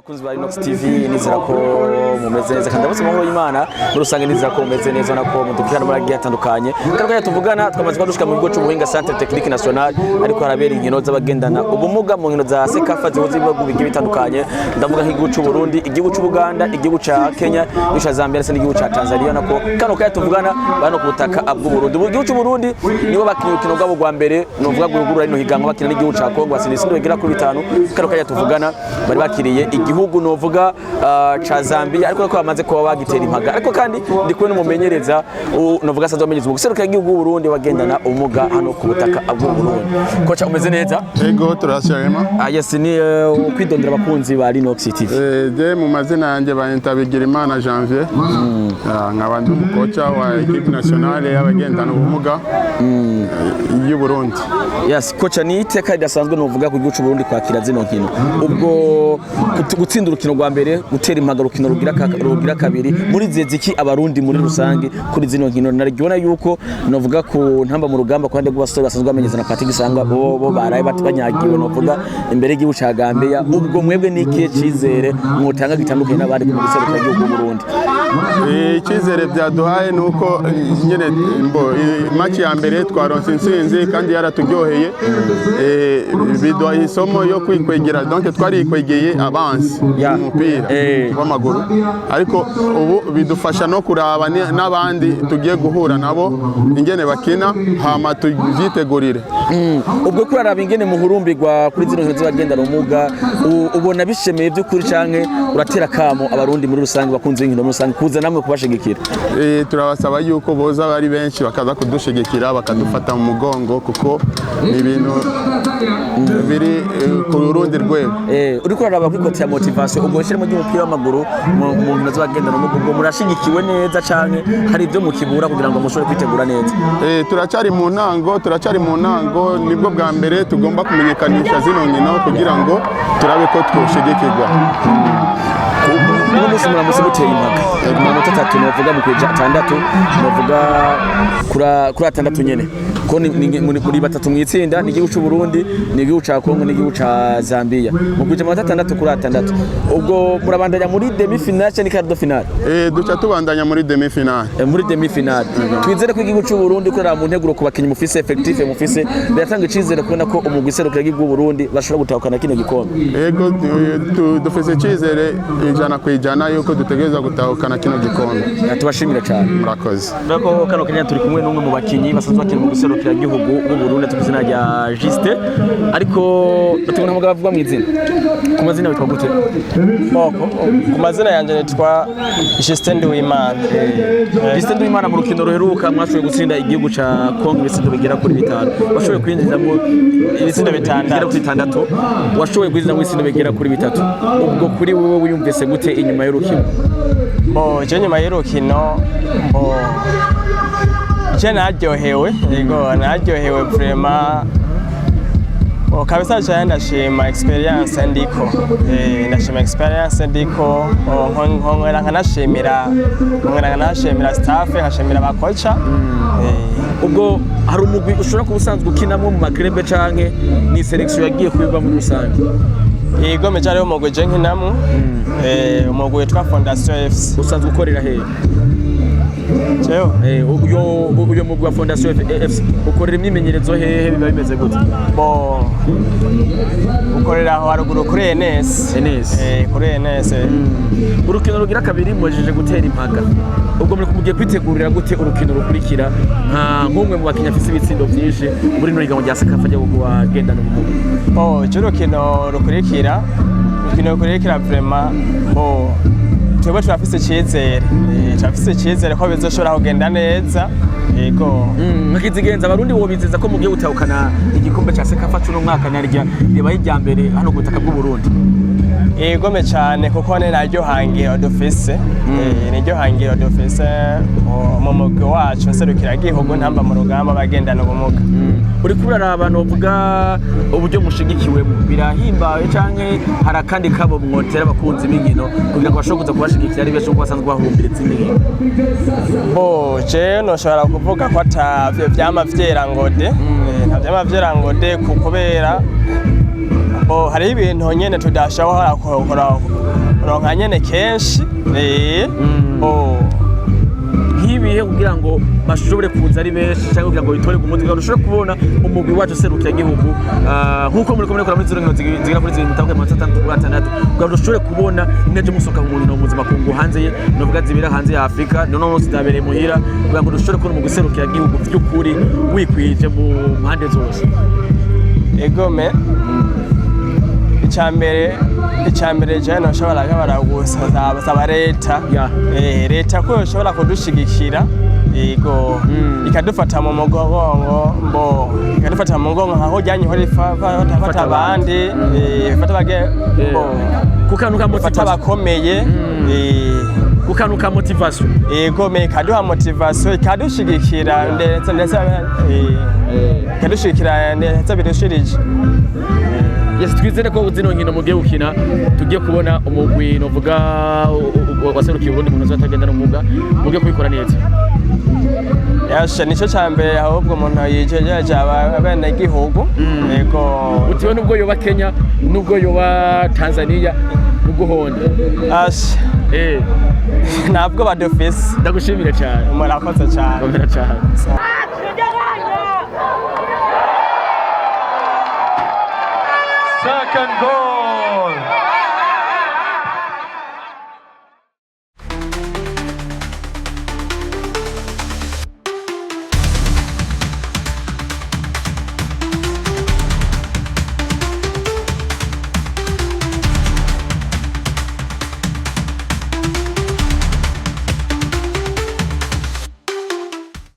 bakunzi ba Inox TV nizera ko mumeze neza kandi abose mahoro y'Imana muri rusange nizera ko mumeze neza nako mudukirana muri agiye atandukanye kandi tuvugana twamaze kwadushika mu bigo cy'ubuhinga Centre Technique National ariko harabera inkino z'abagendana ubumuga mu nkino za Sekafa zihuza ibihugu bigiye bitandukanye ndavuga nk'igihugu cy'u Burundi igihugu cy'u Buganda igihugu ca Kenya igihugu ca Zambia ndetse n'igihugu ca Tanzania nako kano tuvugana bano ku butaka bw'u Burundi igihugu cy'u Burundi nibo bakinye urukino rwabo rwa mbere novuga gurugura rino higanwa bakina n'igihugu ca Kongo basindisindo begera kuri 5 kano tuvugana bari bakiriye igihugu novuga ca Zambia ariko ko bamaze kuba bagitera impaga ariko kandi ndi kubona umumenyereza novuga sanzwe amenyeza mu guseruka igihugu u Burundi bagendana umuga hano ku butaka bw'u Burundi kocha umeze neza ego turashima yes ni kwidondera abakunzi ba Inox TV je mu mazina yanje bayentabigirira Imana Janvier nk'abandi umukocha wa equipe nationale y'abagendana ubumuga y'u Burundi yes kocha ni iteka ridasanzwe novuga ku gihugu cy'u Burundi kwakira zino nkino ubwo gutsinda urukino rwa mbere gutera impaga urukino rugira kabiri muri zeziki abarundi muri rusange kuri zino nkino narigibona yuko novuga ku ntamba mu rugamba kwande rw'abasore basanzwe bamenyeza na Patrick Sangwa bo baraye banyagiwe novuga imbere y'igihugu ca Gambia ubwo mwebwe n'ikihe cizere mwotanga gitandukanye n'abandi mu guseruka igihugu u Burundi icizere byaduhaye nuko nyene match ya mbere twaronse intsinzi kandi yaraturyoheye biduha isomo yo kwikwegera donc twarikwegeye abansi umupira w'amaguru ariko ubu bidufasha no kuraba n'abandi tugiye guhura nabo ingene bakina hama tuvyitegurire ubwo kuraraba ingene muhurumbirwa kuri zino nkino z'abagendana ubumuga ubona bishemeye by'ukuri canke uratera kamo abarundi muri rusange bakunze inkino muri rusange kuza namwe kubashigikira turabasaba yuko boza bari benshi bakaza kudushigikira bakadufata mu mugongo kuko ni ibintu biri ku rundi rwego uri kuraraba kuri kote ya motivation ubwo shirimo ry'umupira w'amaguru mu nkino z'abagendana ubwo murashigikiwe neza canke hari ibyo mukibura kugira ngo mushobore kwitegura neza turacari mu ntango nibwo bwa mbere tugomba kumenyekanisha zino nkino kugira ngo turabe ko twoshigikirwa uno musi muramutse muteye impaga amanota 3 novuga mu kweja 6 novuga kuri 6 nyene ko muri batatu mu itsinda ni igihugu cy'u Burundi ni igihugu ca Kongo ni igihugu ca Zambia mu kweja amanota 6 kuri 6 ubwo murabandanya muri demi finale cyane quart de finale duca tubandanya muri demi finale twizere ko igihugu cy'u Burundi ko mu nteguro kubakinyi mufise effectif mufise biratanga icizere kubona ko umugwi serukira igihugu Burundi bashobora gutahukana kino gikombe ego dufise icizere ijana kwijana yuko dutegereza gutahukana kino gikombe tubashimira cyane murakoze bako kano Kenya turi kumwe n'umwe mu bakinyi basanzwe bakina mu guserukira igihugu u Burundi tuzina rya Juste ariko tubona umugabo avuga mu izina ku mazina witwa gute ku mazina yanje nitwa Juste Nduwimana Juste Nduwimana mu rukino ruheruka mwashoboye gutsinda igihugu ca Kongo ibisindo bigera kuri 5 washoboye kwinjiza mu ibisindo 6 washoboye kwinjiza mu ibisindo bigera kuri 3 ubwo kuri wowe wiyumvise gute inyuma y'urukino je nyuma y'urukino je naryohewe vraiment kabisa cyane ndashima experience ndiko nkongera nkanashimira staff nkashimira abakocha ubwo hari umugwi ushobora kuba usanzwe ukinamo mu makrebe canke ni selection yagiye kubiba muri rusange yego mejare umugwi je nkinamo umugwi witwa Fondation FC usanzwe ukorera hehe uyo mugwi wa Fondation FC ukorera imyimenyerezo hehe biba bimeze gute ukorera aho haruguru kuri ENS kuri ENS urukino rugira kabiri mwejeje gutera impaga ubwo muri kumugiye kwitegurira gute urukino rukurikira nk'umwe mu bakinya afise ibitsindo byinshi muri no riga mu rya Sekafa ryo kubagendana ubumuga cyo urukino rukurikira vraiment twebwe turafise icizere ko bizoshobora kugenda neza yego nkizigenza abarundi wo bizeza ko mugiye gutahukana igikombe ca Sekafa cy'uno mwaka narya reba y'ijya mbere hano ku butaka bw'u Burundi igome cyane kuko naryo hangiro dufise mu mugwi wacu serukira igihugu ntamba mu rugamba bagendana ubumuga uri kurara abantu bavuga uburyo mushigikiwe birahimbawe canke harakandi kabo mwotera abakunzi b'inkino kugira ngo bashobore kuza kubashigikira ari benshi uko basanzwe bahumbira izindi nkino je noshobora kuvuga ko atavyo vyama vyerangode kubera hariho ibintu nyene tudashobora kuronka nyene kenshi nk'ibihe kugira ngo bashobore kuza ari benshi cyangwa kugira ngo bitore ku mutwe ushobora kubona umugwi wacu serukira igihugu nk'uko muri kora muri zino zigera kuri 6 kugira ngo ushobore kubona ineje musoka mu muntu muzima kungu hanze ye novuga zibira hanze ya Afrika none no sidabereye muhira kugira ngo ushobore kubona umugwi serukira igihugu by'ukuri wikwije mu mpande zose. Egome icyambere jana ushobora baragusaba leta leta ko ushobora kudushigikira yego ikadufata mu mugongo ikadufata mu mugongo nkaho jyanye hori fata abandi fata bage kukanuka motivation bakomeye kukanuka motivation yego kaduha motivation ikadushigikira ndetse ikadushigikira ndetse bidushirije. Yes, twizere ko zino nkino mugiye gukina tugiye kubona umugwi novuga waserukiye Burundi mu nzo atagenda n'umuga mugiye kubikora neza. Yasha nico cyambere ahubwo umuntu yijeje abana igihugu yego utiwe nubwo yoba Kenya nubwo yoba Tanzania nubwo honda asha ntabwo badofisi ndagushimire cyane murakoze cyane komera cyane. Second goal.